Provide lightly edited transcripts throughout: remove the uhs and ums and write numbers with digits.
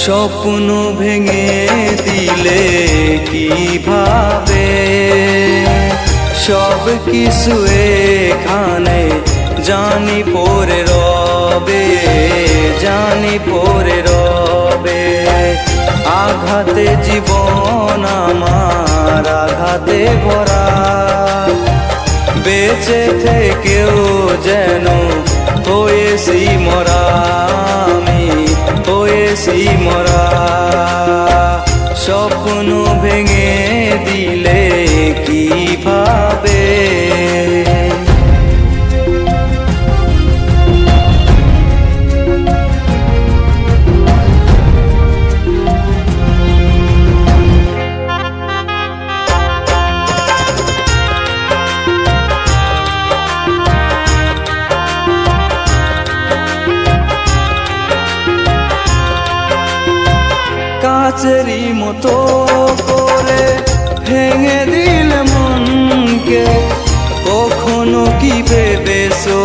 স্বপ্ন ভেঙে দিলে কিভাবে সব কিছু এখানে জানি পড়ে রবে, জানি পড়ে রবে। আঘাতে জীবন আমার আঘাতে ভরা, বেঁচে থেকেও যেন হয়েছি মরা, আমি হয়েছি মরা। স্বপ্ন ভেঙে দিলে কিভাবে কাচেরি মতো করে ভেঙে দিল মনকে, কখনো কি ভেবেছো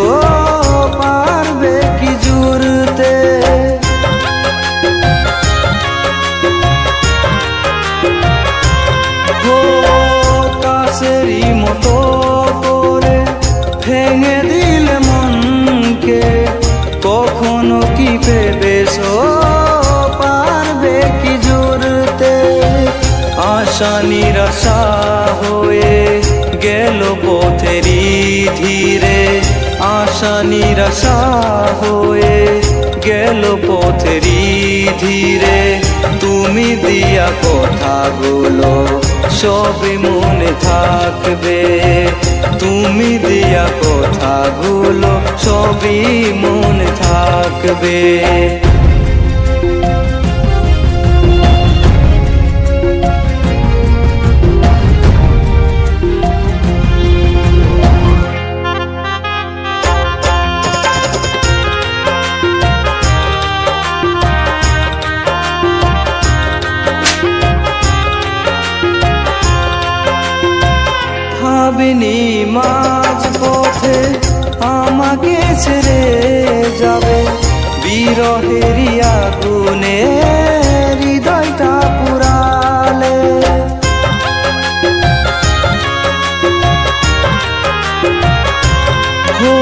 পারবে কি জুড়তে? ও কাচেরি মতো করে ভেঙে দিল মনকে, কখনো কি ভেবেছো আশা নিরাশা হয়ে গেল পথেরই ধীরে, আশা নিরাশা হয়ে গেল পথেরই ধীরে। তুমি দিয়া কথাগুলো সবই মনে থাকবে, তুমি দিয়া কথাগুলো সবই মনে থাকবে। ভাবিনি মাঝ পথে আমাকে ছেড়ে যাবে, বিরহেরই আগুনে হৃদয়টা পুরালে। ও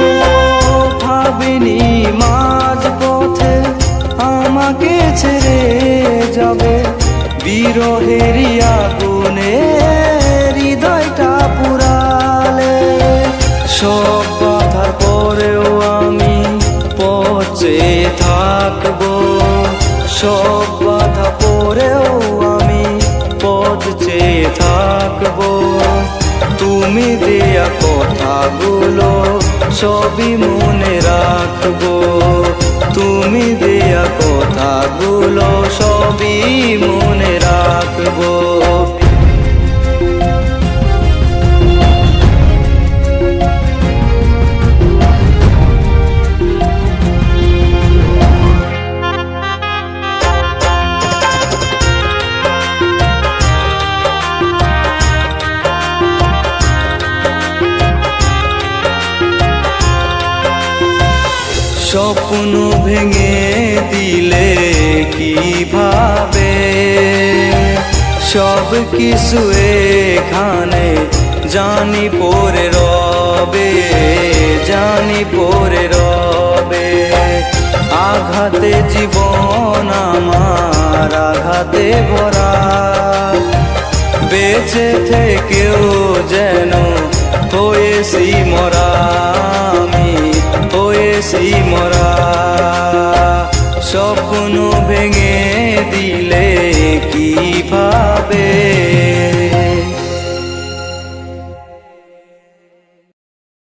ভাবিনি মাঝ পথে আমাকে ছেড়ে যাবে, বিরহেরই আগুনে হৃদয়টা পুরালে। সব বাধার পরেও আমি পথে থাকবো, সব বাধা পরেও আমি পথ চেয়ে থাকবো। তুমি দেয়া কথাগুলো সবই মনে রাখবো, তুমি দেয়া কথাগুলো সবই মনে রাখবো। স্বপ্ন ভেঙে দিলে কিভাবে সব কিছু এখানে জানি পড়ে রবে, জানি পড়ে রবে। আঘাতে জীবন আমার আঘাতে ভরা, বেঁচে থেকেও যেন হয়েছি মরা, আমি হয়েছি মরা। স্বপ্ন ভেঙে দিলে কিভাবে